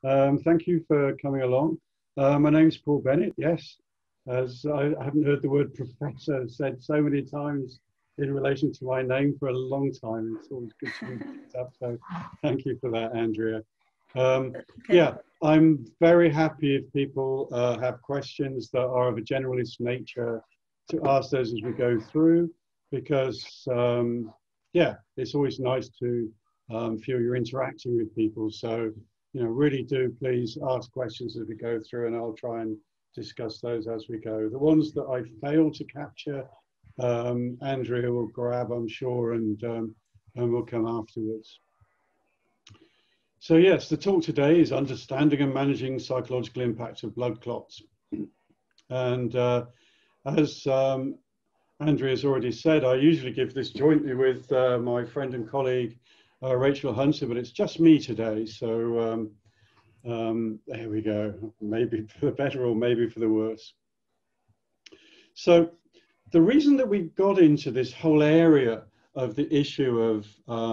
Thank you for coming along. My name's Paul Bennett, yes. As I haven't heard the word professor said so many times in relation to my name for a long time. It's always good to be picked up, so thank you for that, Andrea. Yeah, I'm very happy if people have questions that are of a generalist nature to ask those as we go through, because yeah, it's always nice to feel you're interacting with people. So, you know, really do please ask questions as we go through, and I'll try and discuss those as we go. The ones that I fail to capture, Andrea will grab, I'm sure, and we'll come afterwards. So yes, the talk today is understanding and managing psychological impact of blood clots. And as Andrea's already said, I usually give this jointly with my friend and colleague, Rachel Hunter, but it's just me today. So there we go, maybe for the better or maybe for the worse. So the reason that we got into this whole area of the issue of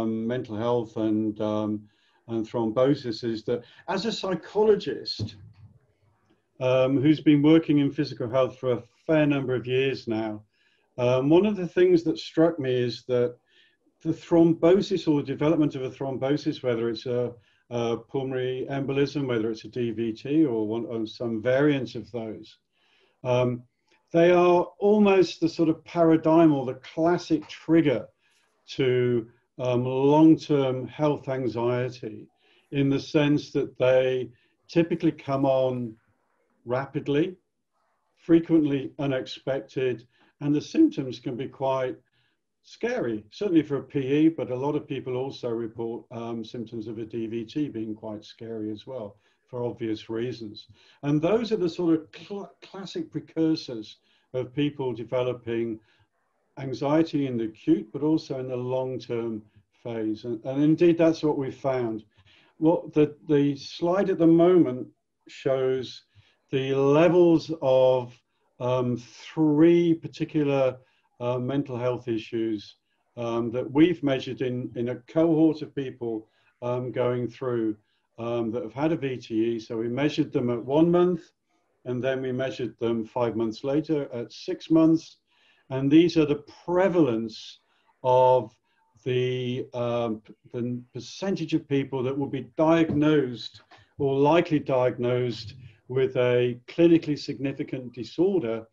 mental health and thrombosis is that as a psychologist who's been working in physical health for a fair number of years now, one of the things that struck me is that the thrombosis or the development of a thrombosis, whether it's a pulmonary embolism, whether it's a DVT or some variant of those, they are almost the sort of paradigm or the classic trigger to long-term health anxiety, in the sense that they typically come on rapidly, frequently unexpected, and the symptoms can be quite scary, certainly for a PE, but a lot of people also report symptoms of a DVT being quite scary as well, for obvious reasons. And those are the sort of classic precursors of people developing anxiety in the acute, but also in the long-term phase. And indeed, that's what we found. What the slide at the moment shows the levels of three particular mental health issues that we've measured in a cohort of people going through that have had a VTE. So we measured them at 1 month, and then we measured them 5 months later at 6 months. And these are the prevalence of the percentage of people that will be diagnosed or likely diagnosed with a clinically significant disorder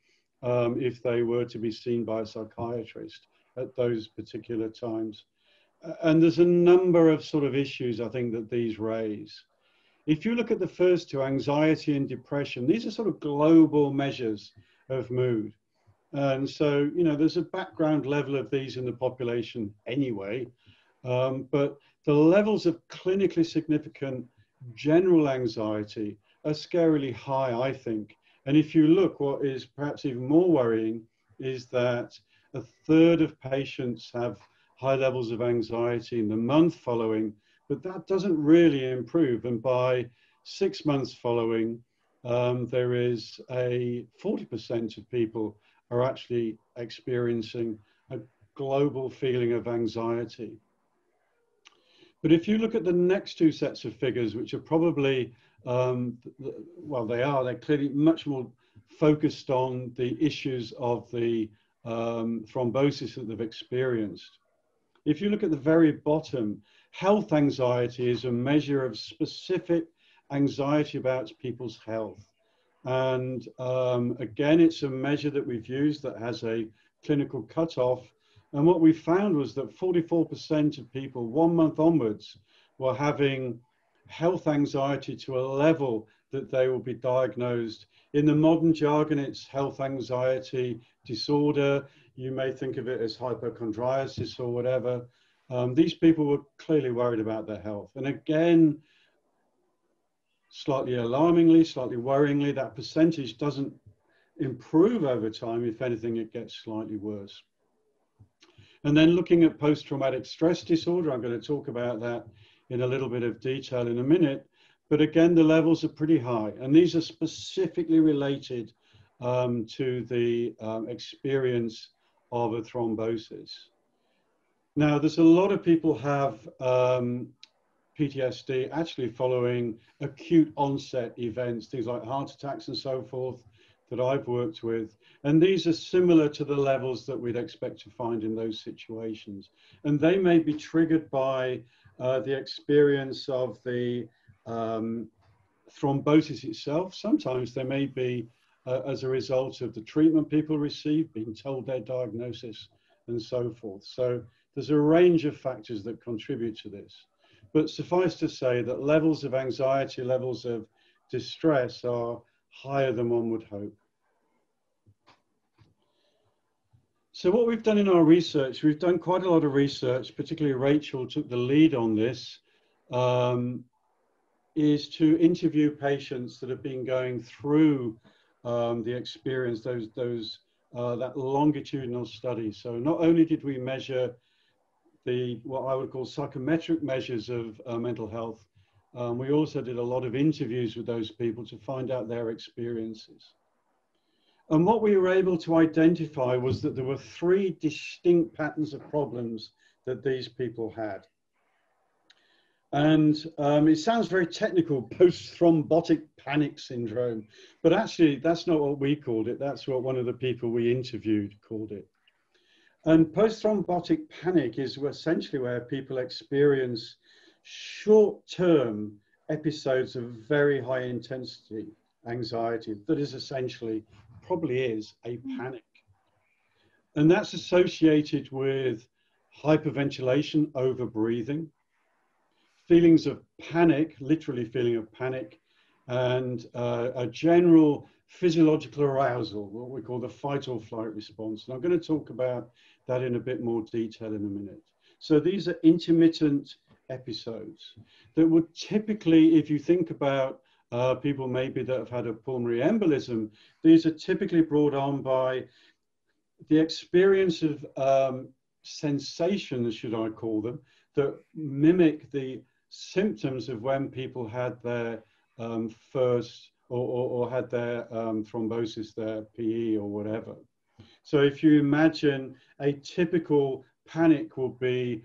if they were to be seen by a psychiatrist at those particular times. And there's a number of sort of issues, I think, that these raise. If you look at the first two, anxiety and depression, these are sort of global measures of mood. And so, you know, there's a background level of these in the population anyway, but the levels of clinically significant general anxiety are scarily high, I think. And if you look, what is perhaps even more worrying is that a third of patients have high levels of anxiety in the month following, but that doesn't really improve. And by 6 months following, there is a 40% of people are actually experiencing a global feeling of anxiety. But if you look at the next two sets of figures, which are probably, well, they're clearly much more focused on the issues of the thrombosis that they've experienced. If you look at the very bottom, health anxiety is a measure of specific anxiety about people's health. And again, it's a measure that we've used that has a clinical cutoff. And what we found was that 44% of people 1 month onwards were having health anxiety to a level that they will be diagnosed. In the modern jargon, it's health anxiety disorder. You may think of it as hypochondriasis or whatever. These people were clearly worried about their health. And again, slightly alarmingly, slightly worryingly, that percentage doesn't improve over time. If anything, it gets slightly worse. And then looking at post-traumatic stress disorder, I'm going to talk about that in a little bit of detail in a minute. But again, the levels are pretty high. And these are specifically related to the experience of a thrombosis. Now, there's a lot of people have PTSD actually following acute onset events, things like heart attacks and so forth, that I've worked with. And these are similar to the levels that we'd expect to find in those situations. And they may be triggered by the experience of the thrombosis itself. Sometimes they may be as a result of the treatment people receive, being told their diagnosis and so forth. So there's a range of factors that contribute to this. But suffice to say that levels of anxiety, levels of distress are higher than one would hope. So what we've done in our research, we've done quite a lot of research, particularly Rachel took the lead on this, is to interview patients that have been going through the experience, that longitudinal study. So not only did we measure what I would call psychometric measures of mental health, we also did a lot of interviews with those people to find out their experiences. And what we were able to identify was that there were 3 distinct patterns of problems that these people had. And it sounds very technical, post-thrombotic panic syndrome, but actually that's not what we called it. That's what one of the people we interviewed called it. And post-thrombotic panic is essentially where people experience short-term episodes of very high intensity anxiety that is essentially, probably is, a panic. And that's associated with hyperventilation, over-breathing, feelings of panic, literally feeling of panic, and a general physiological arousal, what we call the fight or flight response. And I'm going to talk about that in a bit more detail in a minute. So these are intermittent episodes that would typically, if you think about people maybe that have had a pulmonary embolism, these are typically brought on by the experience of sensations, should I call them, that mimic the symptoms of when people had their first or had their thrombosis, their PE or whatever. So if you imagine a typical panic will be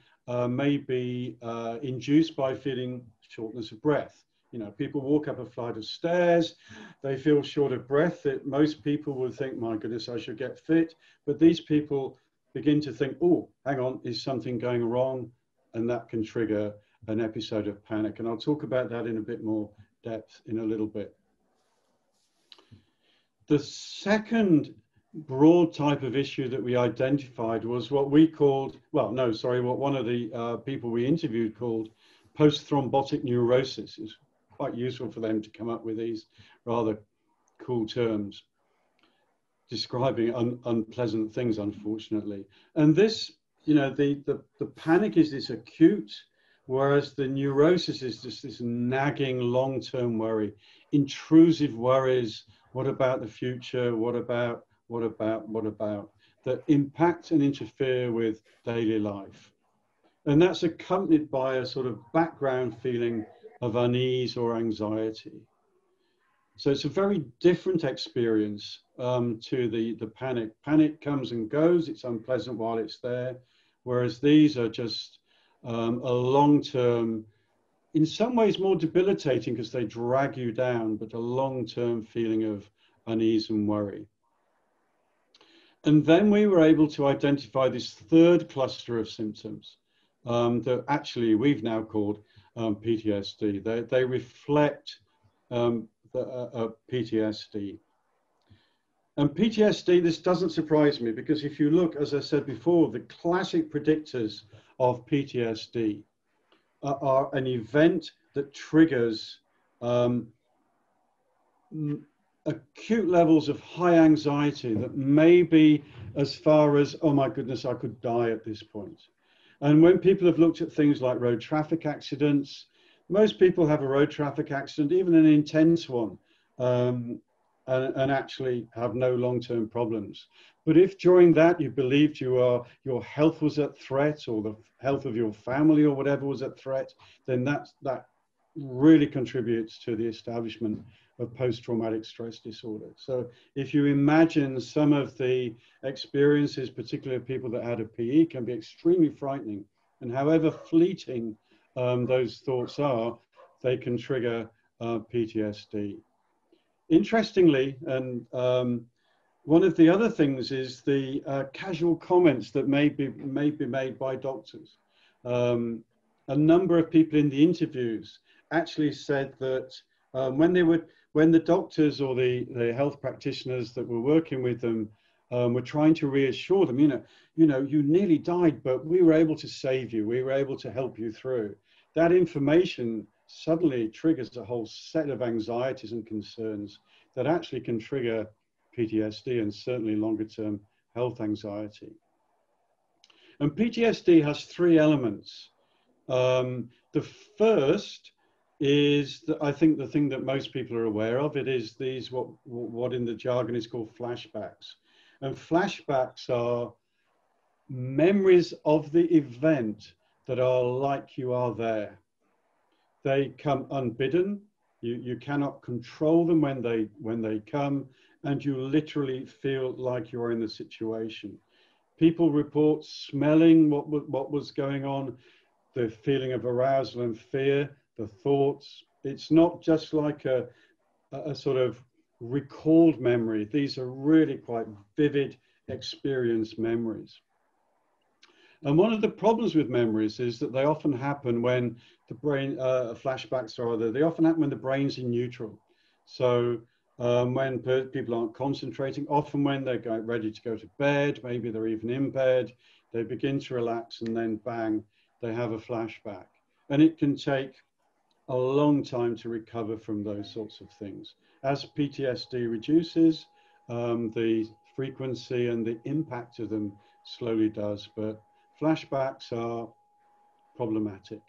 maybe induced by feeling shortness of breath. You know, people walk up a flight of stairs, they feel short of breath. That most people would think, my goodness, I should get fit. But these people begin to think, oh, hang on, is something going wrong? And that can trigger an episode of panic. And I'll talk about that in a bit more depth in a little bit. The second broad type of issue that we identified was what we called, what one of the people we interviewed called post-thrombotic neurosis. It's quite useful for them to come up with these rather cool terms describing unpleasant things, unfortunately. And this, you know, the panic is this acute, whereas the neurosis is just this nagging long-term worry, intrusive worries. What about the future? What about, that impact and interfere with daily life. And that's accompanied by a sort of background feeling of unease or anxiety. So it's a very different experience to the panic. Panic comes and goes, it's unpleasant while it's there, whereas these are just a long-term, in some ways more debilitating because they drag you down, but a long-term feeling of unease and worry. And then we were able to identify this third cluster of symptoms that actually we've now called PTSD. They reflect PTSD. And PTSD, this doesn't surprise me because if you look, as I said before, the classic predictors of PTSD are an event that triggers acute levels of high anxiety that may be as far as, oh my goodness, I could die at this point. And when people have looked at things like road traffic accidents, most people have a road traffic accident, even an intense one, and actually have no long-term problems. But if during that you believed your health was at threat, or the health of your family or whatever was at threat, then that really contributes to the establishment of post-traumatic stress disorder. So if you imagine some of the experiences, particularly of people that had a PE, can be extremely frightening. And however fleeting those thoughts are, they can trigger PTSD. Interestingly, and one of the other things is the casual comments that may be made by doctors. A number of people in the interviews actually said that when the doctors or the health practitioners that were working with them were trying to reassure them, you nearly died, but we were able to save you. We were able to help you through. That information suddenly triggers a whole set of anxieties and concerns that actually can trigger PTSD and certainly longer term health anxiety. And PTSD has three elements. The first is, I think, the thing that most people are aware of. It is these, what in the jargon is called flashbacks. And flashbacks are memories of the event that are like you are there. They come unbidden. You cannot control them when they come, and you literally feel like you are in the situation. People report smelling what was going on, the feeling of arousal and fear, the thoughts. It's not just like a sort of recalled memory. These are really quite vivid experience memories. And one of the problems with memories is that they often happen when the brain, flashbacks rather, they often happen when the brain's in neutral. So when people aren't concentrating, often when they're ready to go to bed, maybe they're even in bed, they begin to relax and then bang, they have a flashback. And it can take a long time to recover from those sorts of things. As PTSD reduces, the frequency and the impact of them slowly does, but flashbacks are problematic.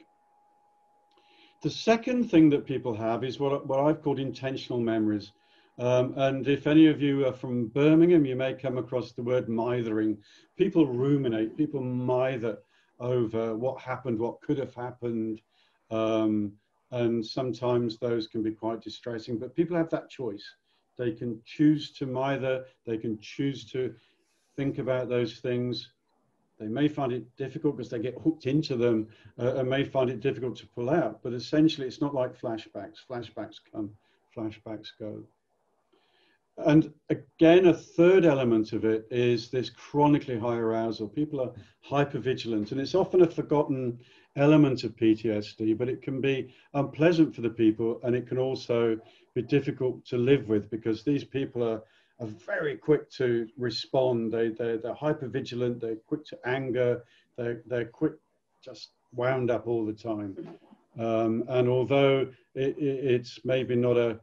The second thing that people have is what I've called intentional memories. And if any of you are from Birmingham, you may come across the word mithering. People ruminate, people mither over what happened, what could have happened. And sometimes those can be quite distressing, but people have that choice. They can choose to mither, they can choose to think about those things. They may find it difficult because they get hooked into them and may find it difficult to pull out, but essentially it's not like flashbacks. Flashbacks come, flashbacks go. And again, a third element of it is this chronically high arousal. People are hypervigilant, and it's often a forgotten element of PTSD, but it can be unpleasant for the people, and it can also be difficult to live with because these people are very quick to respond. They're hypervigilant, they're quick to anger, they're quick, just wound up all the time. And although it's maybe not a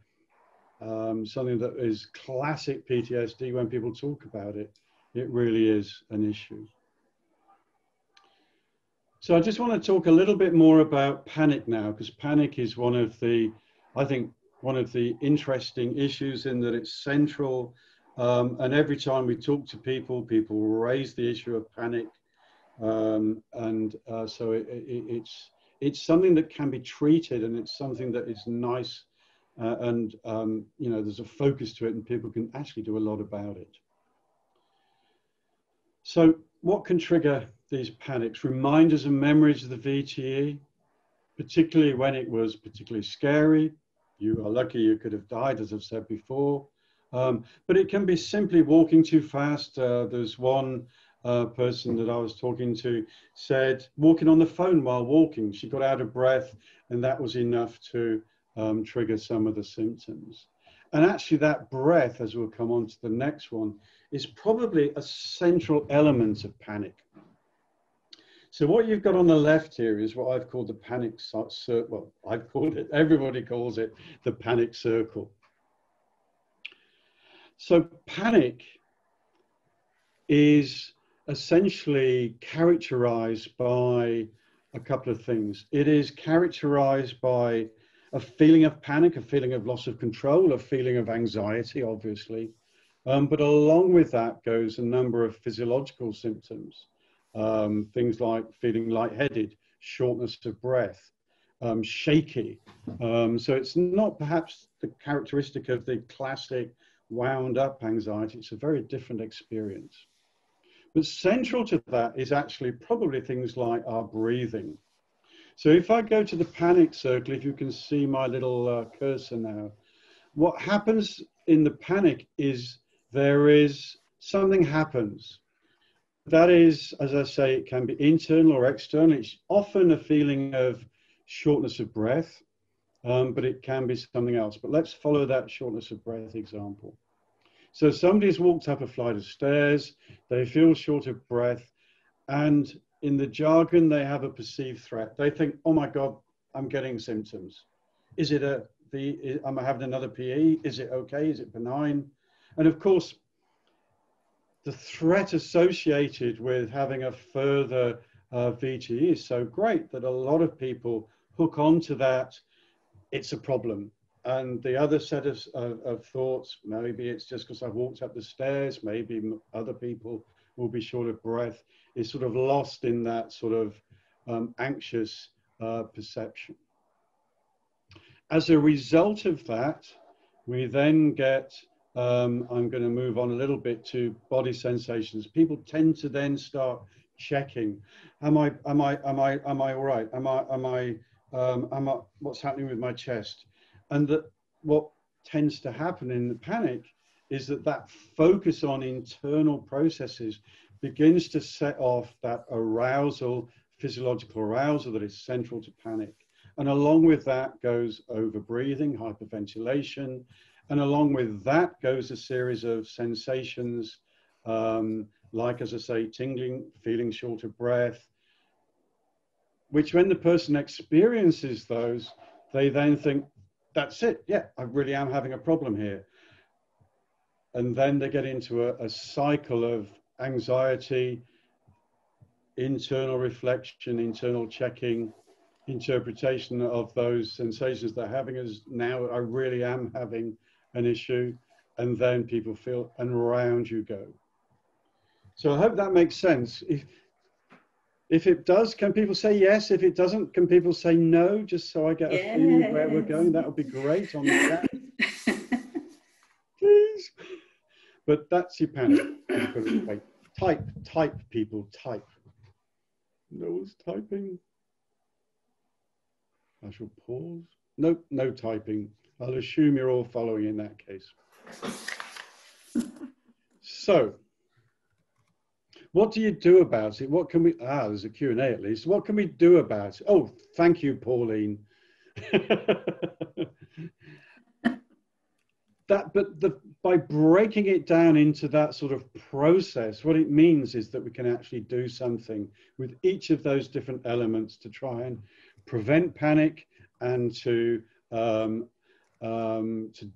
something that is classic PTSD, when people talk about it, it really is an issue. So I just want to talk a little bit more about panic now, because panic is one of the, I think, one of the interesting issues in that it's central. And every time we talk to people, people raise the issue of panic. So it's something that can be treated, and it's something that is nice. There's a focus to it, and people can actually do a lot about it. So what can trigger these panics? Reminders and memories of the VTE, particularly when it was particularly scary. You are lucky you could have died, as I've said before. But it can be simply walking too fast. There's one person that I was talking to said walking on the phone while walking. She got out of breath, and that was enough to trigger some of the symptoms. And actually that breath, as we'll come on to the next one, is probably a central element of panic. So what you've got on the left here is what I've called the panic circle. Well, I've called it, everybody calls it the panic circle. So panic is essentially characterized by a couple of things. It is characterized by a feeling of panic, a feeling of loss of control, a feeling of anxiety, obviously. But along with that goes a number of physiological symptoms. Things like feeling lightheaded, shortness of breath, shaky. So it's not perhaps the characteristic of the classic wound up anxiety. It's a very different experience. But central to that is actually probably things like our breathing. So if I go to the panic circle, if you can see my little cursor now, what happens in the panic is something happens. That is, as I say, it can be internal or external. It's often a feeling of shortness of breath, but it can be something else. But let's follow that shortness of breath example. So somebody's walked up a flight of stairs, they feel short of breath, and in the jargon, they have a perceived threat. They think, oh my God, I'm getting symptoms. Is it am I having another PE? Is it okay? Is it benign? And of course, the threat associated with having a further VTE is so great that a lot of people hook onto that. It's a problem. And the other set of thoughts, maybe it's just because I've walked up the stairs, maybe other people will be short of breath, is sort of lost in that sort of anxious perception. As a result of that, we then get, I'm going to move on a little bit to body sensations. People tend to then start checking, am I all right? What's happening with my chest? And that what tends to happen in the panic is that focus on internal processes begins to set off that arousal, physiological arousal that is central to panic. And along with that goes overbreathing, hyperventilation, and along with that goes a series of sensations, like, as I say, tingling, feeling short of breath, which when the person experiences those, they then think, that's it, yeah, I really am having a problem here. And then they get into a cycle of anxiety, internal reflection, internal checking, interpretation of those sensations they're having as now I really am having an issue. And then people feel, and around you go. So I hope that makes sense. If it does, can people say yes? If it doesn't, can people say no? Just so I get a feeling of where we're going. That would be great on the chat. Please. But that's your panic. Wait. Type, people, type. No one's typing. I shall pause. Nope, no typing. I'll assume you're all following in that case. So, what do you do about it? What can we, there's a Q&A at least. What can we do about it? Oh, thank you, Pauline. By breaking it down into that sort of process, what it means is that we can actually do something with each of those different elements to try and prevent panic and to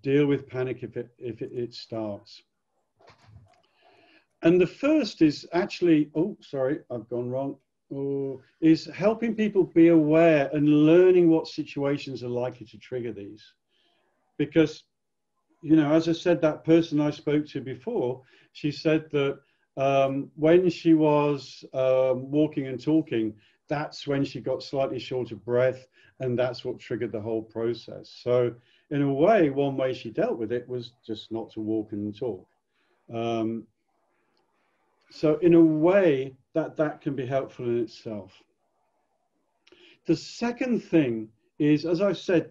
deal with panic if it starts. And the first is actually, oh, sorry, I've gone wrong, is helping people be aware and learning what situations are likely to trigger these. Because, you know, as I said, that person I spoke to before, she said that when she was walking and talking, that's when she got slightly short of breath, and that's what triggered the whole process. So in a way, one way she dealt with it was just not to walk and talk. So in a way, that can be helpful in itself. The second thing is, as I've said,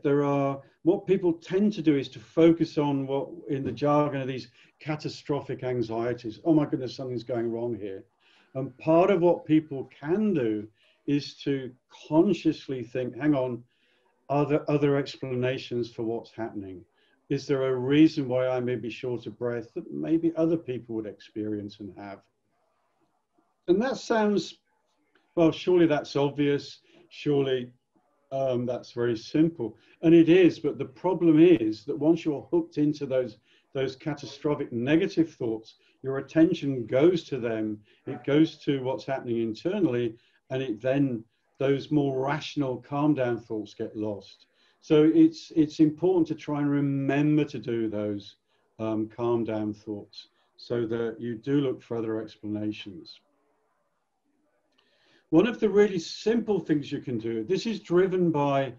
what people tend to do is to focus on what in the jargon are these catastrophic anxieties. Oh my goodness, something's going wrong here. And part of what people can do is to consciously think, hang on, are there other explanations for what's happening? Is there a reason why I may be short of breath that maybe other people would experience and have? And that sounds, well, surely that's obvious. Surely that's very simple. And it is, but the problem is that once you're hooked into those catastrophic negative thoughts, your attention goes to them. It goes to what's happening internally, and then those more rational, calm down thoughts get lost. So it's important to try and remember to do those calm down thoughts so that you do look for other explanations. One of the really simple things you can do, this is driven by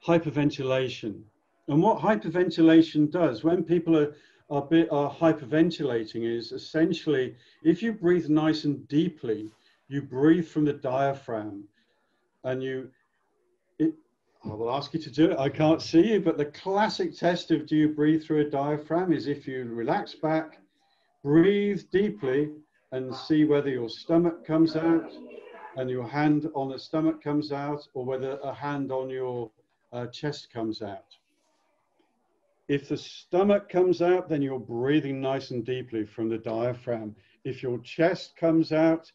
hyperventilation. And what hyperventilation does, when people are hyperventilating, is essentially, if you breathe nice and deeply, you breathe from the diaphragm, and you I will ask you to do it. I can't see you, but the classic test of do you breathe through a diaphragm is if you relax back, breathe deeply, and see whether your stomach comes out and your hand on the stomach comes out, or whether a hand on your chest comes out. If the stomach comes out, then you're breathing nice and deeply from the diaphragm. If your chest comes out,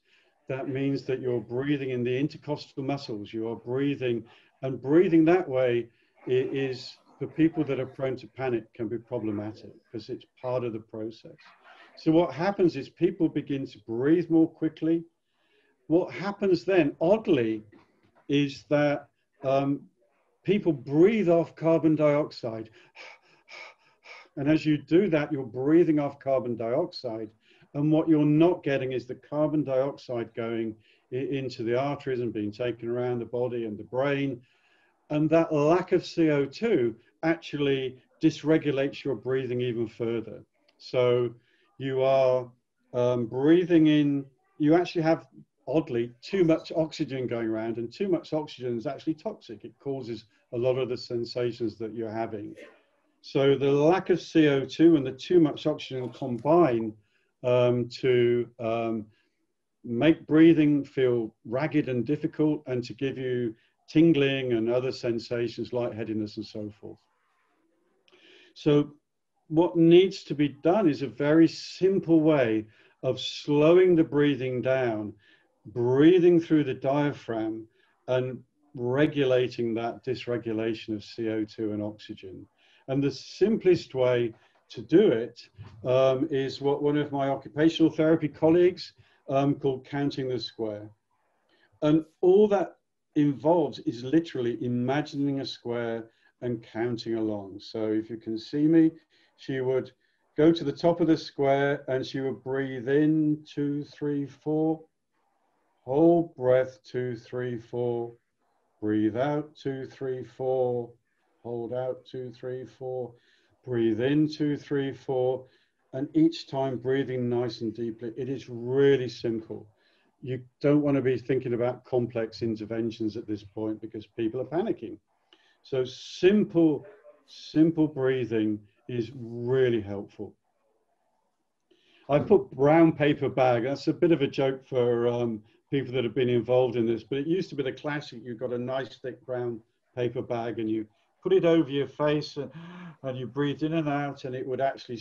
that means that you're breathing in the intercostal muscles. You are breathing, and breathing that way is, for people that are prone to panic, can be problematic because it's part of the process. So what happens is people begin to breathe more quickly. What happens then, oddly, is that people breathe off carbon dioxide. And as you do that, you're breathing off carbon dioxide. And what you're not getting is the carbon dioxide going into the arteries and being taken around the body and the brain. And that lack of CO2 actually dysregulates your breathing even further. So you are breathing in, you actually have, oddly, too much oxygen going around, and too much oxygen is actually toxic. It causes a lot of the sensations that you're having. So the lack of CO2 and the too much oxygen combine to make breathing feel ragged and difficult, and to give you tingling and other sensations, lightheadedness and so forth. So what needs to be done is a very simple way of slowing the breathing down, breathing through the diaphragm and regulating that dysregulation of CO2 and oxygen. And the simplest way to do it is what one of my occupational therapy colleagues called counting the square. And all that involves is literally imagining a square and counting along. So if you can see me, she would go to the top of the square and she would breathe in 2, 3, 4, hold breath 2, 3, 4, breathe out 2, 3, 4, hold out 2, 3, 4, breathe in 2, 3, 4, and each time breathing nice and deeply. It is really simple. You don't want to be thinking about complex interventions at this point because people are panicking. So simple breathing is really helpful. I've put brown paper bag. That's a bit of a joke for people that have been involved in this, but it used to be the classic. You've got a nice thick brown paper bag and you put it over your face and you breathe in and out, and it would actually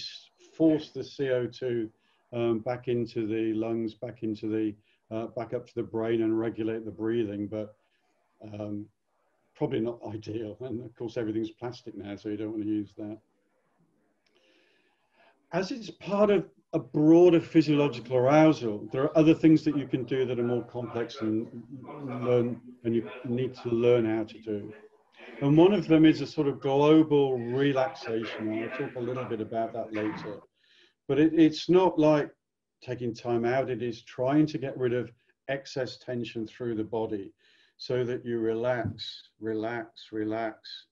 force the CO2 back into the lungs, back into the back up to the brain and regulate the breathing, but probably not ideal. And of course, everything's plastic now, so you don't want to use that. As it's part of a broader physiological arousal, there are other things that you can do that are more complex and you need to learn how to do. And one of them is a sort of global relaxation. And I'll talk a little bit about that later. But it's not like taking time out. It is trying to get rid of excess tension through the body so that you relax, relax, relax.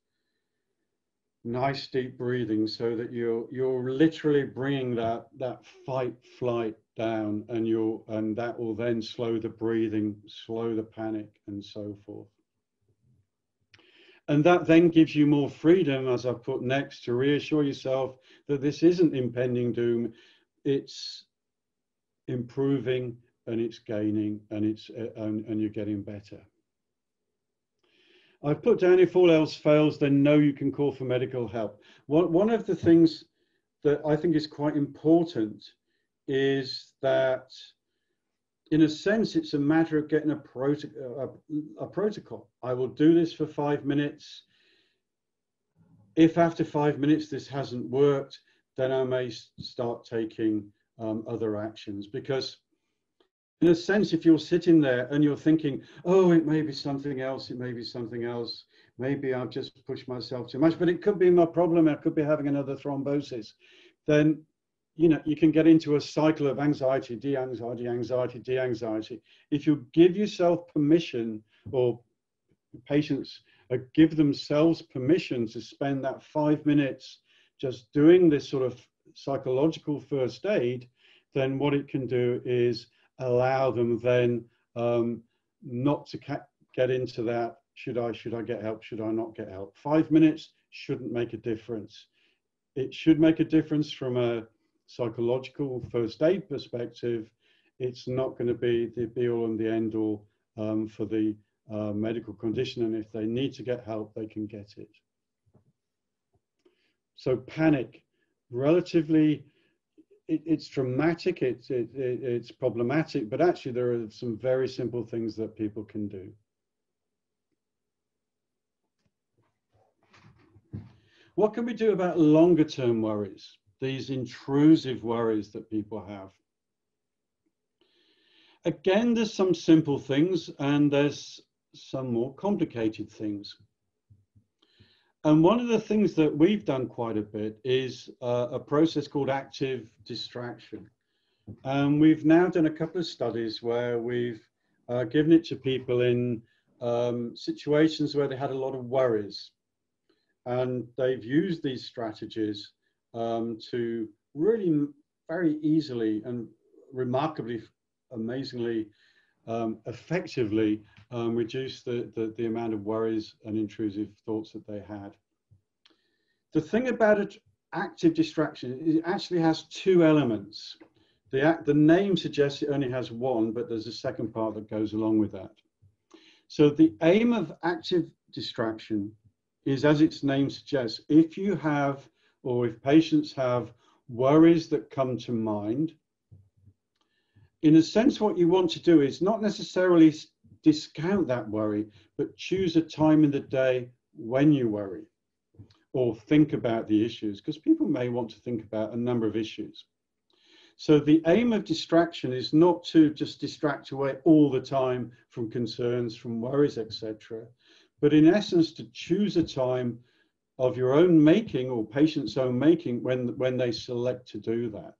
Nice deep breathing so that you're literally bringing that fight flight down, and that will then slow the breathing, slow the panic, and so forth. And that then gives you more freedom, as I've put next, to reassure yourself that this isn't impending doom. It's improving and it's gaining and you're getting better. I've put down, if all else fails, then know you can call for medical help. One of the things that I think is quite important is that, in a sense, it's a matter of getting a protocol. I will do this for 5 minutes. If after 5 minutes this hasn't worked, then I may start taking other actions. Because in a sense, if you're sitting there and you're thinking, oh, it may be something else, it may be something else, maybe I've just pushed myself too much, but it could be my problem, I could be having another thrombosis, then you can get into a cycle of anxiety, de-anxiety, anxiety, de-anxiety. If you give yourself permission, or patients give themselves permission to spend that 5 minutes just doing this sort of psychological first aid, then what it can do is allow them then not to get into that should I get help? Should I not get help? 5 minutes shouldn't make a difference. It should make a difference from a psychological first aid perspective. It's not going to be the be all and the end all for the medical condition. And if they need to get help, they can get it. So panic, relatively, it's traumatic, it's problematic, but actually there are some very simple things that people can do. What can we do about longer term worries, these intrusive worries that people have? Again, there's some simple things and there's some more complicated things. And one of the things that we've done quite a bit is a process called active distraction. And we've now done a couple of studies where we've given it to people in situations where they had a lot of worries. And they've used these strategies to really very easily and remarkably, amazingly, effectively reduce the amount of worries and intrusive thoughts that they had. The thing about it, active distraction, it actually has two elements. The name suggests it only has one, but there's a second part that goes along with that. So the aim of active distraction is, as its name suggests, if you have, or if patients have worries that come to mind, in a sense, what you want to do is not necessarily discount that worry, but choose a time in the day when you worry or think about the issues, because people may want to think about a number of issues. So the aim of distraction is not to just distract away all the time from concerns, from worries, etc., but in essence to choose a time of your own making or patient's own making when they select to do that.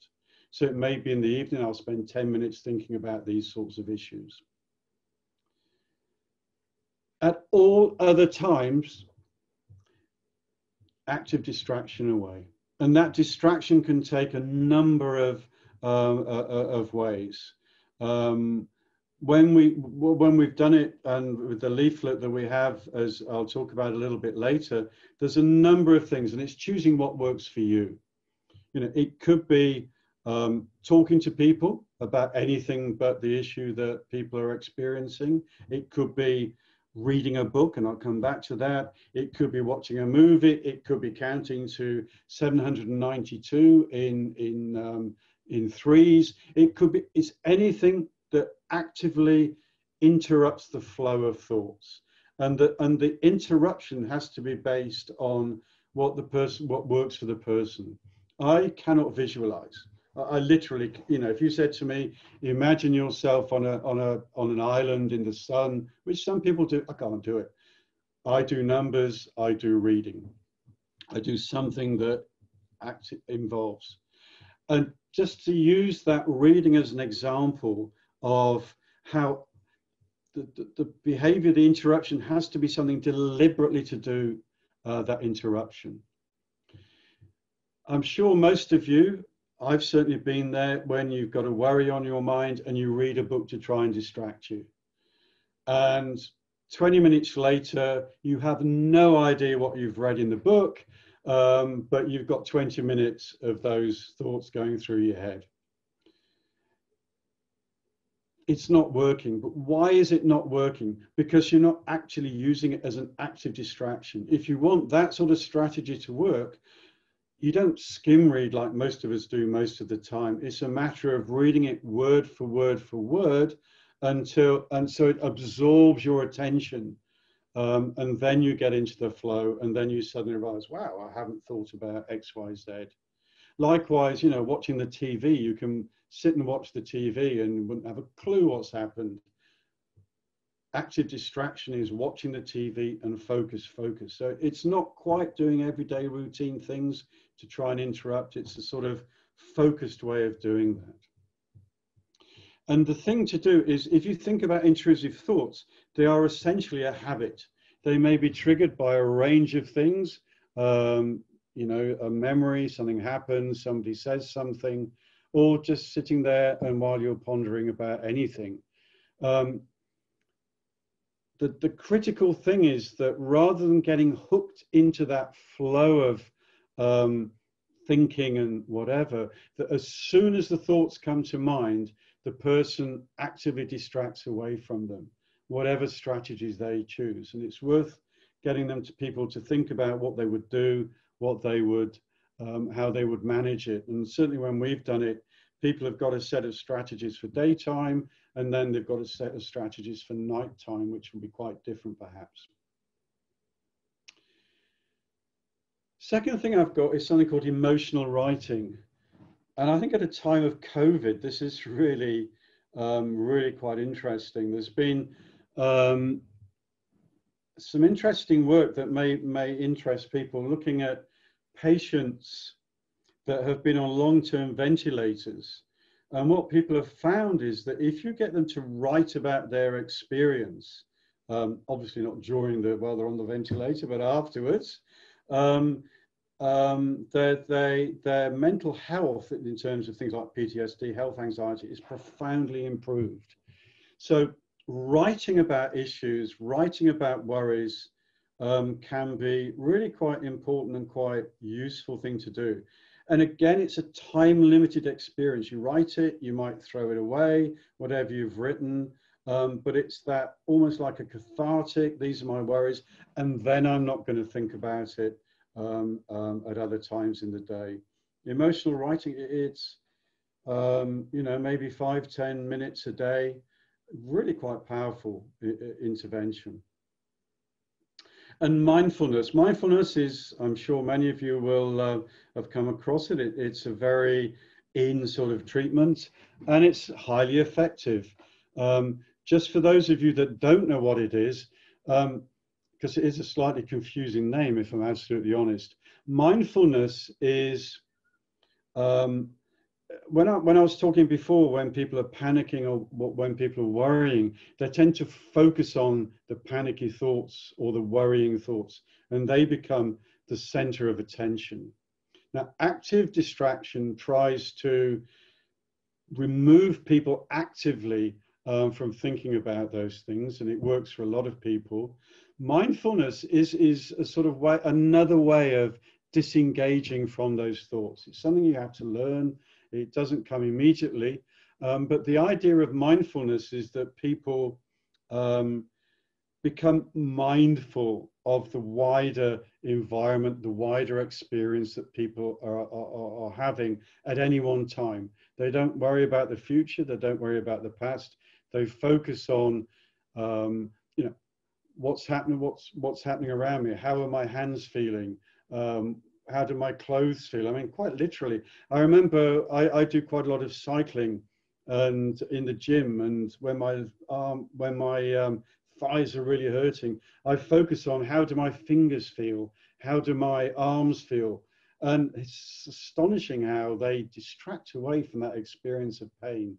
So it may be in the evening, I'll spend 10 minutes thinking about these sorts of issues. At all other times, active distraction away. And that distraction can take a number of ways. When we've done it, and with the leaflet that we have, as I'll talk about a little bit later, there's a number of things, and it's choosing what works for you. You know, it could be talking to people about anything but the issue that people are experiencing. It could be reading a book, and I'll come back to that. It could be watching a movie. It could be counting to 792 in threes. It could be, it's anything that actively interrupts the flow of thoughts. And the interruption has to be based on what works for the person. I cannot visualize. I literally, you know, if you said to me, imagine yourself on an island in the sun, which some people do, I can't do it. I do numbers, I do reading. I do something that involves. And just to use that reading as an example of how the behavior, the interruption has to be something deliberately to do that interruption. I'm sure most of you, I've certainly been there, when you've got a worry on your mind and you read a book to try and distract you. And 20 minutes later, you have no idea what you've read in the book, but you've got 20 minutes of those thoughts going through your head. It's not working. But why is it not working? Because you're not actually using it as an active distraction. If you want that sort of strategy to work, you don't skim read like most of us do most of the time. It's a matter of reading it word for word for word and so it absorbs your attention. And then you get into the flow, and then you suddenly realize, wow, I haven't thought about X, Y, Z. Likewise, you know, watching the TV, you can sit and watch the TV and wouldn't have a clue what's happened. Active distraction is watching the TV and focus. So it's not quite doing everyday routine things to try and interrupt. It's a sort of focused way of doing that. And the thing to do is, if you think about intrusive thoughts, they are essentially a habit. They may be triggered by a range of things, you know, a memory, something happens, somebody says something, or just sitting there and while you're pondering about anything. the critical thing is that rather than getting hooked into that flow of thinking and whatever, that as soon as the thoughts come to mind, the person actively distracts away from them, whatever strategies they choose. And it's worth getting them to people to think about what they would do, what they would, how they would manage it. And certainly when we've done it, people have got a set of strategies for daytime, and then they've got a set of strategies for nighttime, which will be quite different perhaps. Second thing I've got is something called emotional writing. And I think at a time of COVID, this is really, really quite interesting. There's been some interesting work that may interest people, looking at patients that have been on long-term ventilators. And what people have found is that if you get them to write about their experience, obviously not during while they're on the ventilator, but afterwards, their mental health in terms of things like PTSD, health anxiety, is profoundly improved. So writing about issues, writing about worries can be really quite important and quite useful thing to do. And again, it's a time-limited experience. You write it, you might throw it away, whatever you've written, but it's that almost like a cathartic, these are my worries, and then I'm not going to think about it at other times in the day. Emotional writing, it's, you know, maybe 5-10 minutes a day, really quite powerful intervention. And mindfulness. Mindfulness is, I'm sure many of you will have come across it. It's a very in sort of treatment, and it's highly effective. Just for those of you that don't know what it is, because it is a slightly confusing name, if I'm absolutely honest. Mindfulness is, when I was talking before, when people are panicking or when people are worrying, they tend to focus on the panicky thoughts or the worrying thoughts, and they become the center of attention. Now, active distraction tries to remove people actively from thinking about those things, and it works for a lot of people. Mindfulness is a sort of way, another way of disengaging from those thoughts. It's something you have to learn. It doesn't come immediately, but the idea of mindfulness is that people become mindful of the wider environment, the wider experience that people are having at any one time. They don't worry about the future. They don't worry about the past. They focus on, you know, what's happening, what's happening around me. How are my hands feeling? How do my clothes feel? I mean, quite literally. I remember I do quite a lot of cycling and in the gym, and when my thighs are really hurting, I focus on how do my fingers feel? How do my arms feel? And it's astonishing how they distract away from that experience of pain.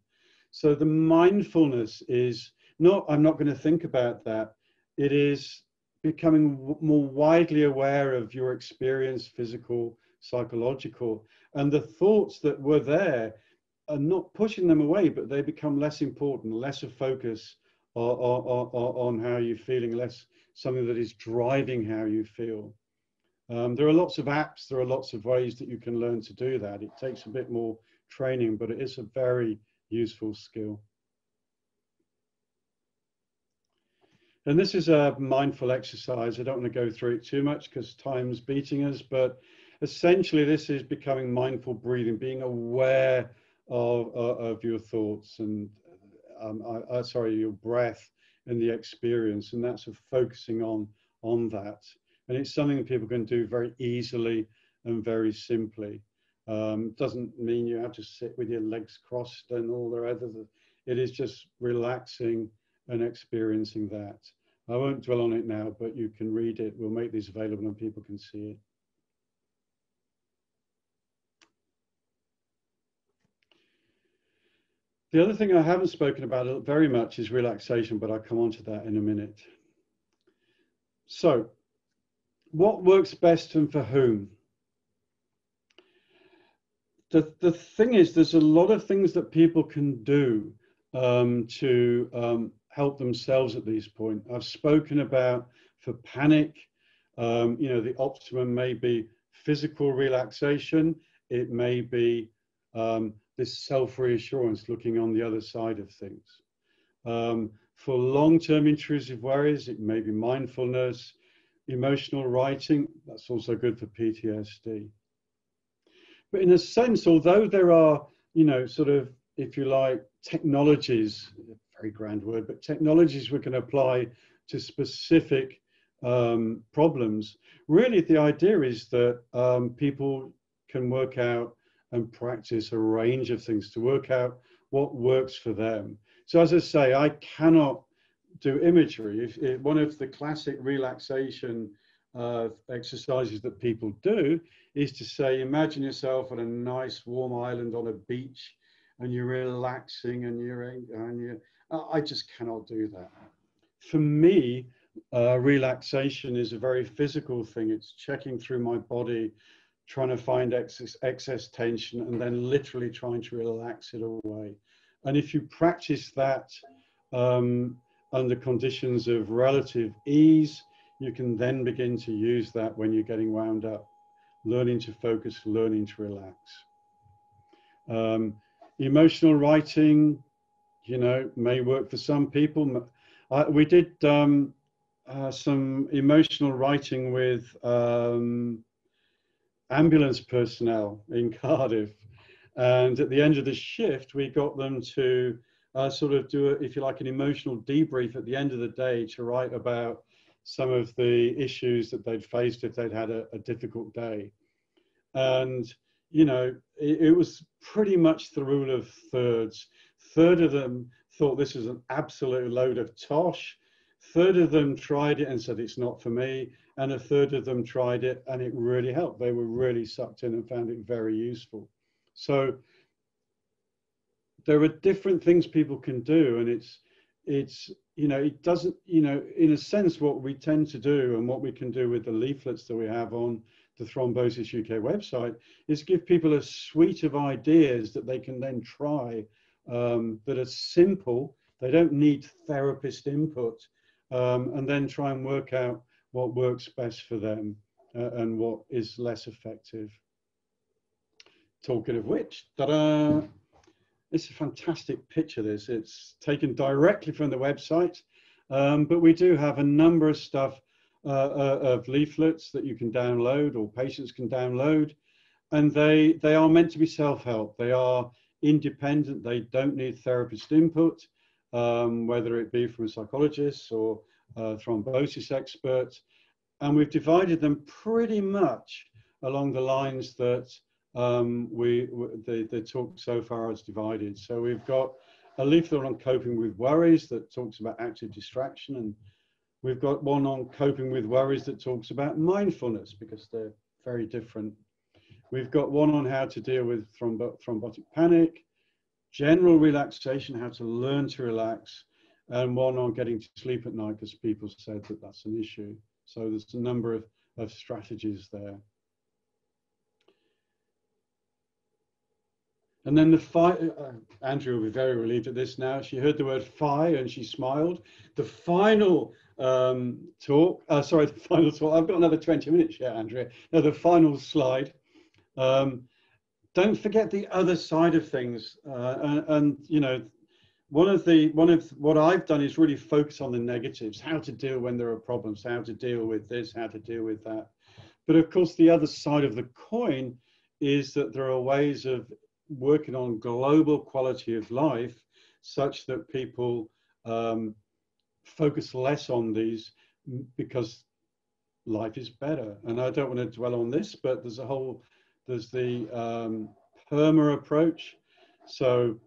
So the mindfulness is not, I'm not going to think about that. It is becoming more widely aware of your experience, physical, psychological, and the thoughts that were there are not pushing them away, but they become less important, less a focus on how you're feeling, less something that is driving how you feel. There are lots of apps, there are lots of ways that you can learn to do that. It takes a bit more training, but it is a very useful skill. And this is a mindful exercise. I don't want to go through it too much because time's beating us, but essentially this is becoming mindful breathing, being aware of your thoughts and, sorry, your breath and the experience. And that's focusing on that. And it's something that people can do very easily and very simply. Doesn't mean you have to sit with your legs crossed and all the other. It is just relaxing and experiencing that. I won't dwell on it now, but you can read it. We'll make these available and people can see it. The other thing I haven't spoken about very much is relaxation, but I'll come on to that in a minute. So, what works best and for whom? The thing is, there's a lot of things that people can do to help themselves at this point. I've spoken about for panic, you know, the optimum may be physical relaxation. It may be this self-reassurance, looking on the other side of things. For long-term intrusive worries, it may be mindfulness, emotional writing. That's also good for PTSD. But in a sense, although there are, you know, sort of, if you like, technologies, a very grand word, but technologies we can apply to specific problems, really the idea is that people can work out and practice a range of things to work out what works for them. So as I say, I cannot do imagery. One of the classic relaxation exercises that people do is to say, imagine yourself on a nice warm island on a beach, and you're relaxing, and I just cannot do that. For me, relaxation is a very physical thing. It's checking through my body, trying to find excess tension, and then literally trying to relax it away. And if you practice that under conditions of relative ease, you can then begin to use that when you're getting wound up, learning to focus, learning to relax. Emotional writing, you know, may work for some people. We did some emotional writing with ambulance personnel in Cardiff. And at the end of the shift, we got them to sort of do, if you like, an emotional debrief at the end of the day to write about some of the issues that they'd faced if they'd had a difficult day. And, you know, it was pretty much the rule of thirds. Third of them thought this was an absolute load of tosh. Third of them tried it and said, it's not for me. And a third of them tried it and it really helped. They were really sucked in and found it very useful. So there are different things people can do, and it's you know, it doesn't, you know, in a sense, what we tend to do and what we can do with the leaflets that we have on the Thrombosis UK website is give people a suite of ideas that they can then try that are simple. They don't need therapist input, and then try and work out what works best for them and what is less effective. Talking of which, ta-da! It's a fantastic picture, this. It's taken directly from the website, but we do have a number of stuff of leaflets that you can download or patients can download, and they are meant to be self-help. They are independent. They don't need therapist input, whether it be from a psychologist or a thrombosis expert. And we've divided them pretty much along the lines that the talk so far is divided. So we've got a leaflet on coping with worries that talks about active distraction, and we've got one on coping with worries that talks about mindfulness, because they're very different. We've got one on how to deal with thrombotic panic, general relaxation, how to learn to relax, and one on getting to sleep at night, because people said that that's an issue. So there's a number of strategies there. And then Andrea will be very relieved at this now. She heard the word "fi" and she smiled. The final talk, sorry, the final talk. I've got another 20 minutes yet, Andrea. No, the final slide. Don't forget the other side of things. And you know, one of what I've done is really focus on the negatives, how to deal when there are problems, how to deal with this, how to deal with that. But of course, the other side of the coin is that there are ways of working on global quality of life such that people focus less on these, because life is better. And I don't want to dwell on this, but there's the PERMA approach. So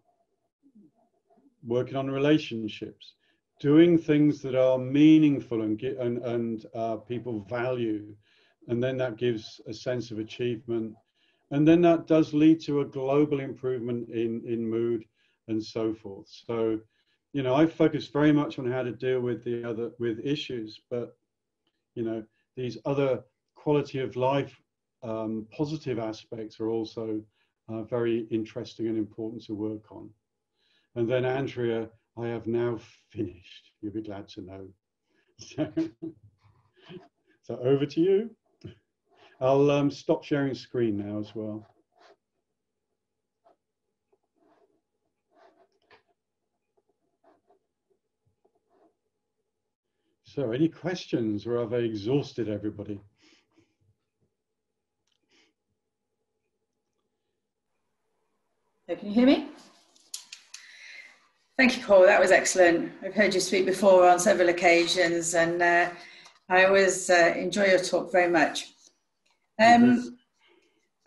working on relationships, doing things that are meaningful and people value, and then that gives a sense of achievement. And then that does lead to a global improvement in mood and so forth. So, you know, I focus very much on how to deal with with issues, but, you know, these other quality of life positive aspects are also very interesting and important to work on. And then Andrea I have now finished. You'll be glad to know. So over to you. I'll stop sharing screen now as well. So any questions, or have I exhausted everybody? Can you hear me? Thank you, Paul. That was excellent. I've heard you speak before on several occasions, and I always enjoy your talk very much. I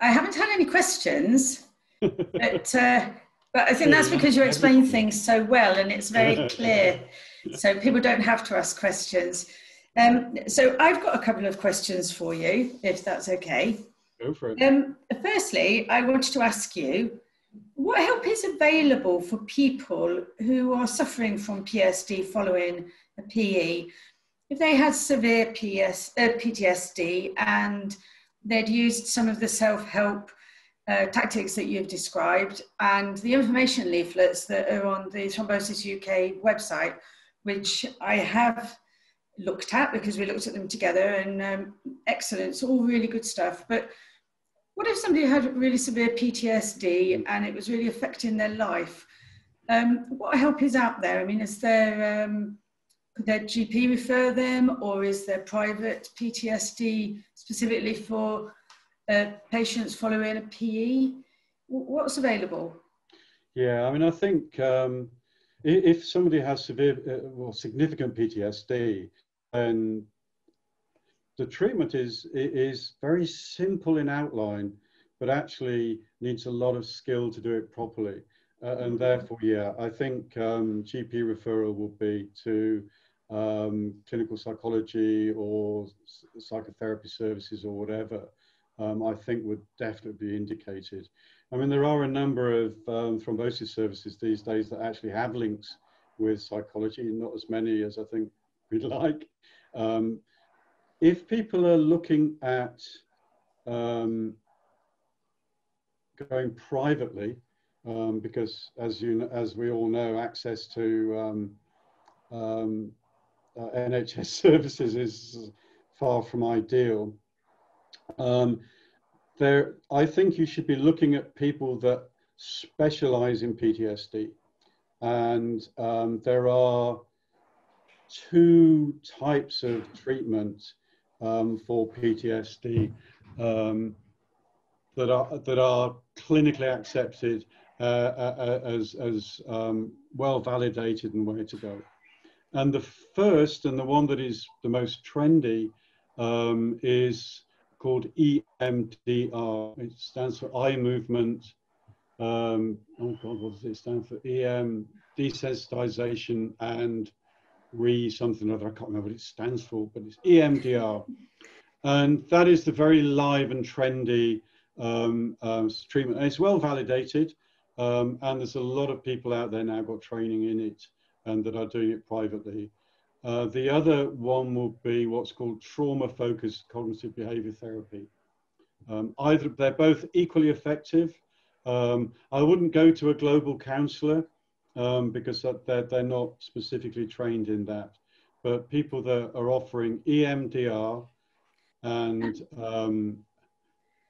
haven't had any questions, but I think that's because you explain things so well, and it's very clear, so people don't have to ask questions. So I've got a couple of questions for you, if that's okay. Go for it. Firstly, I wanted to ask you, what help is available for people who are suffering from PTSD following a PE? If they had severe PTSD and they'd used some of the self-help tactics that you've described and the information leaflets that are on the Thrombosis UK website, which I have looked at because we looked at them together, and excellent, it's all really good stuff. But what if somebody had really severe PTSD and it was really affecting their life? What help is out there? I mean, is there, could their GP refer them, or is there private PTSD specifically for patients following a PE? What's available? Yeah, I mean, I think if somebody has severe or significant PTSD, then the treatment is very simple in outline, but actually needs a lot of skill to do it properly. And therefore, yeah, I think GP referral will be to clinical psychology or psychotherapy services or whatever, I think would definitely be indicated. I mean, there are a number of thrombosis services these days that actually have links with psychology, not as many as I think we'd like. If people are looking at going privately, because as we all know, access to NHS services is far from ideal. I think you should be looking at people that specialize in PTSD, and there are two types of treatment for PTSD that are clinically accepted as well validated and way to go. And the first, and the one that is the most trendy, is called EMDR. It stands for eye movement. Oh God, what does it stand for? EM, desensitization and something or other. I can't remember what it stands for, but it's EMDR. And that is the very live and trendy treatment. And it's well validated. And there's a lot of people out there now got training in it and that are doing it privately. The other one will be what's called trauma-focused cognitive behavior therapy. They're both equally effective. I wouldn't go to a global counselor because they're not specifically trained in that. But people that are offering EMDR and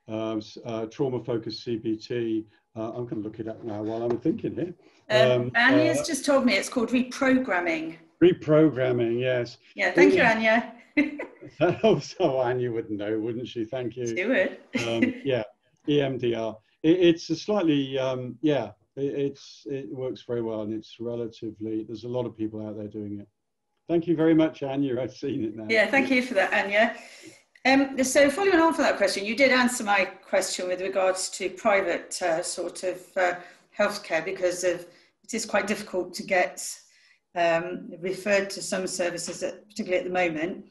trauma-focused CBT, I'm going to look it up now while I'm thinking here. Anya's just told me it's called reprogramming. Reprogramming, yes. Yeah, thank you, Anya. So Anya would know, wouldn't she? Thank you. She would. Yeah, EMDR. It's a slightly, yeah, it works very well, and it's relatively, there's a lot of people out there doing it. Thank you very much, Anya. I've seen it now. Yeah, thank you for that, Anya. So following on from that question, you did answer my question with regards to private sort of healthcare, because it is quite difficult to get referred to some services, particularly at the moment.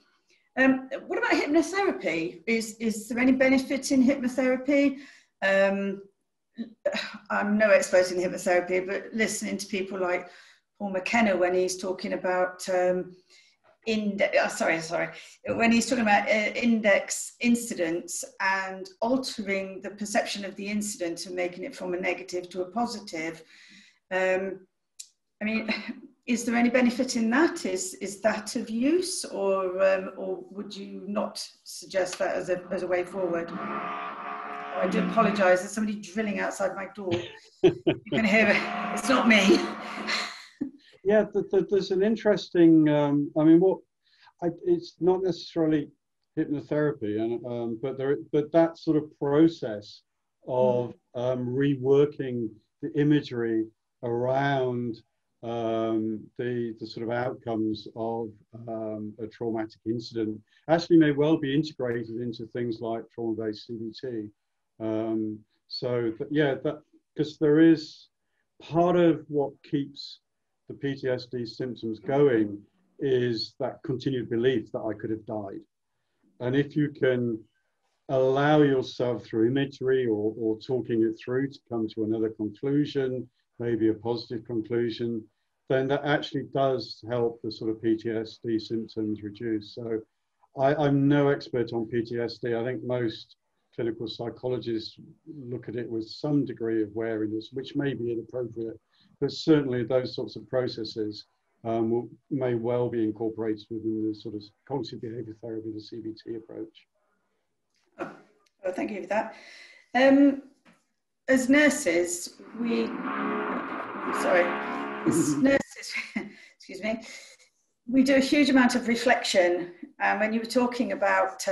What about hypnotherapy? Is there any benefit in hypnotherapy? I'm no expert in hypnotherapy, but listening to people like Paul McKenna when he's talking about when he's talking about index incidents and altering the perception of the incident and making it from a negative to a positive. I mean, is there any benefit in that? Is that of use, or would you not suggest that as a way forward? Oh, I do apologise. There's somebody drilling outside my door. You can hear it. It's not me. Yeah, there's an interesting. I mean, it's not necessarily hypnotherapy, and but that sort of process of reworking the imagery around the sort of outcomes of a traumatic incident actually may well be integrated into things like trauma-based CBT. Because there is part of what keeps the PTSD symptoms going is that continued belief that I could have died. And if you can allow yourself through imagery or talking it through to come to another conclusion, maybe a positive conclusion, then that actually does help the sort of PTSD symptoms reduce. So I'm no expert on PTSD. I think most clinical psychologists look at it with some degree of wariness, which may be inappropriate, but certainly those sorts of processes may well be incorporated within the sort of cognitive behavior therapy, the CBT approach. Oh, thank you for that. As nurses, excuse me, we do a huge amount of reflection. When you were talking about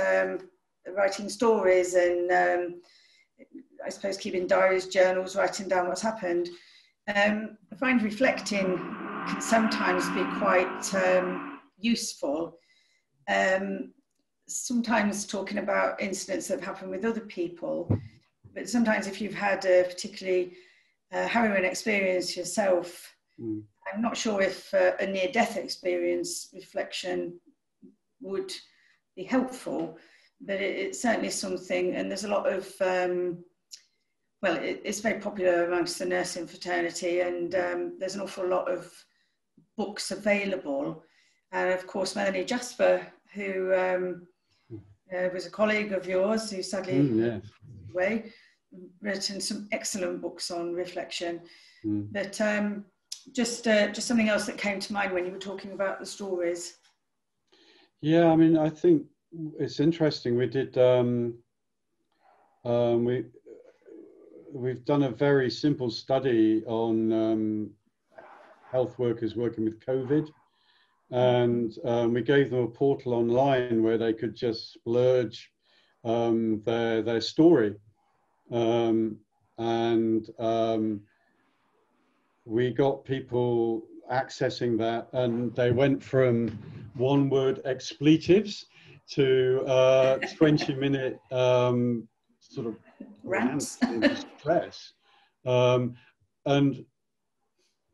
writing stories and I suppose keeping diaries, journals, writing down what's happened, I find reflecting can sometimes be quite useful. Sometimes talking about incidents that have happened with other people, but sometimes if you've had a particularly harrowing experience yourself, I'm not sure if a near-death experience reflection would be helpful, but it's certainly something, and there's a lot of, it's very popular amongst the nursing fraternity, and there's an awful lot of books available. And of course, Melanie Jasper, who was a colleague of yours, who sadly away, written some excellent books on reflection. But just something else that came to mind when you were talking about the stories. Yeah, I mean, I think it's interesting. We did we've done a very simple study on health workers working with COVID. And we gave them a portal online where they could just splurge their story. We got people accessing that, and they went from one-word expletives to 20-minute sort of rants and distress. And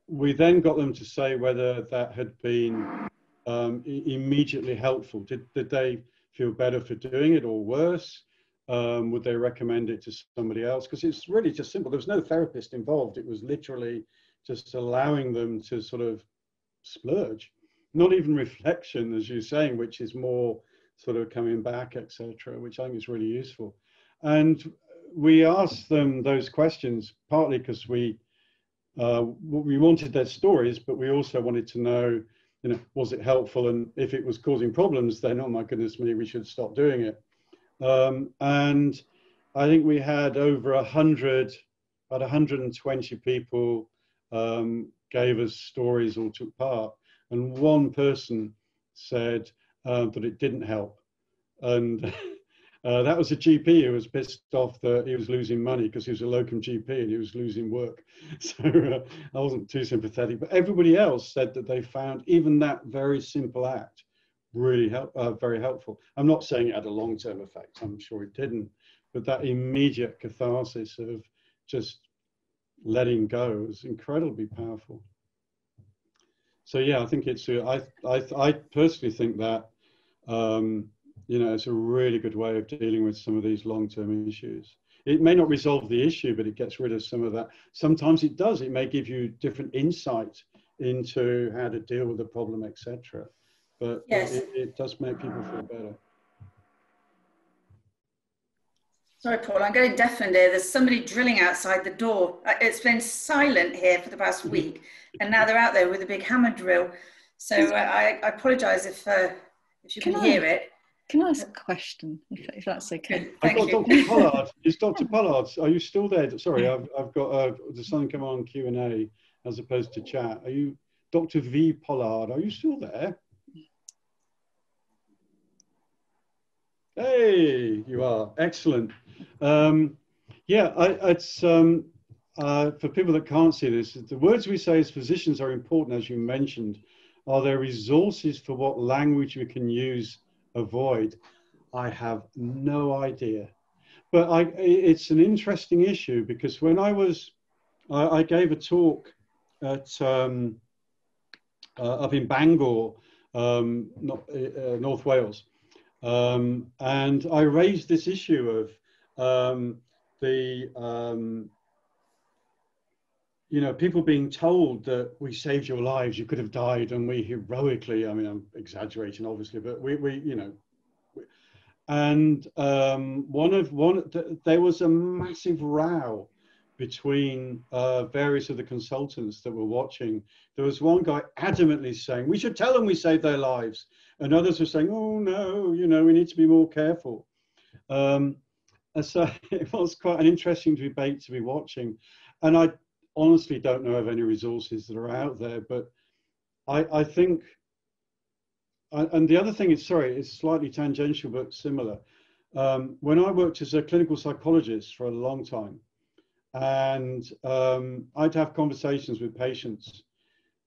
we then got them to say whether that had been immediately helpful. Did they feel better for doing it or worse? Would they recommend it to somebody else? Because it's really just simple. There was no therapist involved. It was literally just allowing them to sort of splurge. Not even reflection, as you're saying, which is more sort of coming back, etc., which I think is really useful. And we asked them those questions partly because we wanted their stories, but we also wanted to know, was it helpful? And if it was causing problems, then, oh my goodness me, we should stop doing it. And I think we had over about 120 people gave us stories or took part. And one person said that it didn't help. And that was a GP who was pissed off that he was losing money because he was a locum GP and he was losing work. So I wasn't too sympathetic. But everybody else said that they found even that very simple act really very helpful. I'm not saying it had a long-term effect. I'm sure it didn't. But that immediate catharsis of just letting go is incredibly powerful. So yeah, I think it's. I personally think that. It's a really good way of dealing with some of these long-term issues. It may not resolve the issue, but it gets rid of some of that. Sometimes it does. It may give you different insight into how to deal with the problem, etc. But yes, it does make people feel better. Sorry, Paul, I'm getting deafened here. There's somebody drilling outside the door. It's been silent here for the past week, and now they're out there with a big hammer drill. So I apologise if you can hear it. Can I ask a question, if that's okay? I've got Dr. Pollard. Is Dr. Pollard, are you still there? Sorry, I've got there's something come on Q&A as opposed to chat. Are you, Dr. V. Pollard, are you still there? Hey, you are. Excellent. Yeah, it's for people that can't see this, the words we say as physicians are important, as you mentioned. Are there resources for what language we can use, avoid? I have no idea. But it's an interesting issue, because when I gave a talk at up in Bangor, North Wales, and I raised this issue of you know, people being told that we saved your lives, you could have died, and we heroically, I mean, I'm exaggerating obviously, but we you know, and there was a massive row between various of the consultants that were watching. There was one guy adamantly saying, we should tell them we saved their lives. And others were saying, oh no, you know, we need to be more careful. And so it was quite an interesting debate to be watching. And I honestly don't know of any resources that are out there, but I think, and the other thing is, sorry, it's slightly tangential, but similar. When I worked as a clinical psychologist for a long time, and I'd have conversations with patients,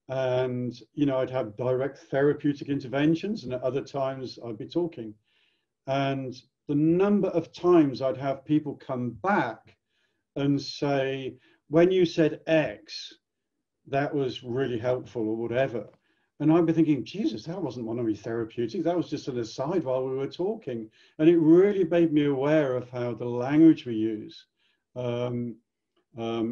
and, you know, I'd have direct therapeutic interventions, and at other times I'd be talking. And the number of times I'd have people come back and say, when you said X, that was really helpful, or whatever. And I'd be thinking, Jesus, that wasn't one of my therapeutics. That was just an aside while we were talking. And it really made me aware of how the language we use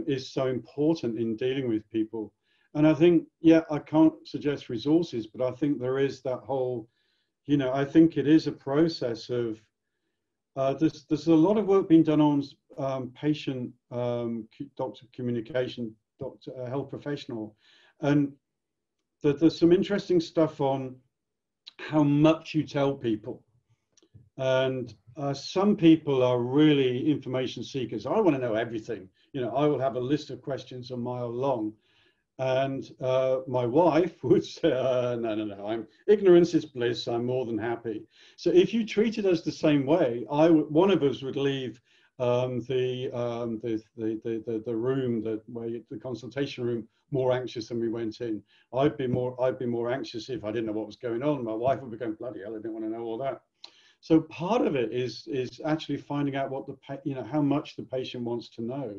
is so important in dealing with people. And I think, yeah, I can't suggest resources, but I think there is that whole, you know, I think it is a process of, there's a lot of work being done on patient doctor communication, health professional. And there's some interesting stuff on how much you tell people. And some people are really information seekers. I want to know everything. You know, I will have a list of questions a mile long. And my wife would say, no, ignorance is bliss. I'm more than happy. So if you treated us the same way, one of us would leave the room, the consultation room, more anxious than we went in. I'd be more anxious if I didn't know what was going on. My wife would be going, bloody hell, I didn't want to know all that. So part of it is actually finding out what how much the patient wants to know.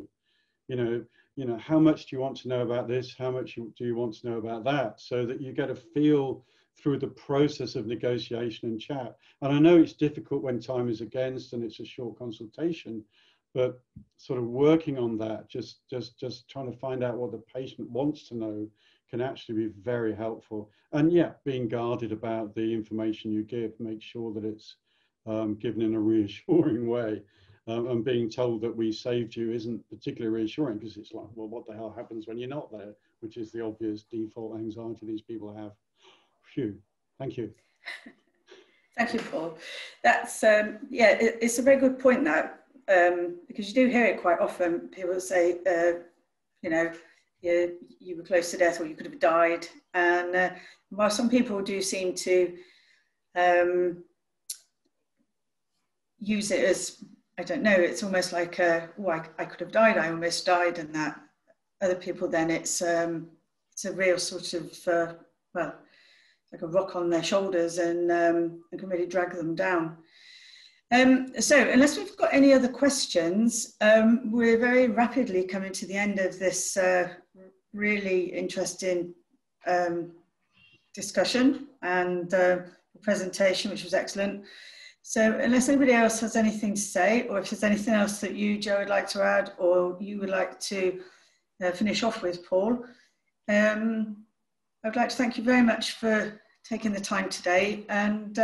You know, how much do you want to know about this? How much do you want to know about that? So that you get a feel through the process of negotiation and chat. And I know it's difficult when time is against and it's a short consultation, but sort of working on that, just trying to find out what the patient wants to know can actually be very helpful. And yeah, being guarded about the information you give, make sure that it's given in a reassuring way. And being told that we saved you isn't particularly reassuring, because it's like, well, what the hell happens when you're not there, which is the obvious default anxiety these people have. Phew, thank you. Thank you, Paul. That's, yeah, it's a very good point now, because you do hear it quite often. People say, you know, you were close to death, or you could have died. And while some people do seem to use it as, I don't know, it's almost like, oh, I could have died, I almost died, and that. Other people, then it's a real sort of, well, like a rock on their shoulders, and can really drag them down. So unless we've got any other questions, we're very rapidly coming to the end of this really interesting discussion and presentation, which was excellent. So unless anybody else has anything to say, or if there's anything else that you, Joe, would like to add, or you would like to finish off with, Paul, I'd like to thank you very much for taking the time today. And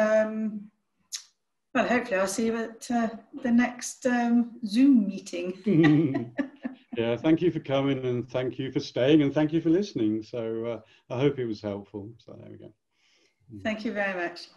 well, Well, hopefully I'll see you at the next Zoom meeting. Yeah, thank you for coming, and thank you for staying, and thank you for listening. So I hope it was helpful. So there we go. Thank you very much.